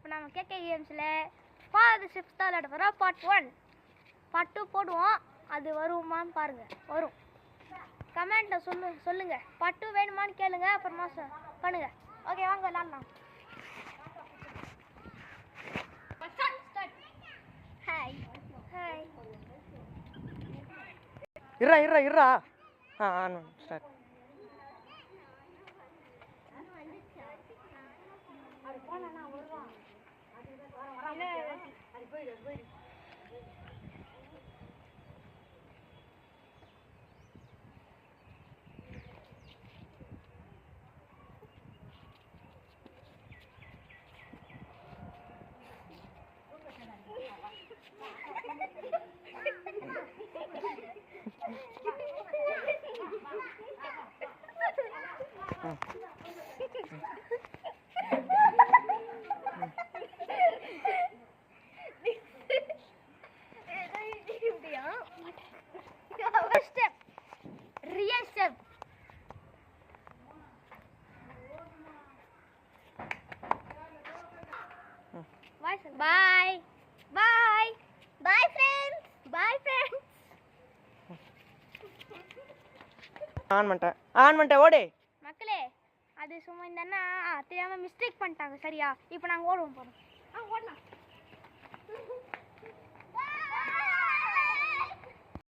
இப்போ நம்ம KK கேம்ஸில் father steps தான் விளையாட போகிறோம். பார்ட் 1 பார்ட் 2 போடுவோம். அது வருமான்னு பாருங்கள். வரும். கமெண்ட்டில் சொல்லுங்கள். பார்ட் 2 வேணுமான்னு கேளுங்க. அப்புறமா பண்ணுங்கள். ஓகே வாங்க விளாட்லாம். Hi hi. இருடா on start. Bye. Bye. Bye friends. Bye friends. On பண்ணிட்டேன் ஓடு. மக்களே அது சும்மா இந்த அண்ணா தெரியாம மிஸ்டேக் பண்ணிட்டாங்க. சரியா? இப்போ நாங்கள் ஓடுவோம் போகிறோம். ஓடலாம்.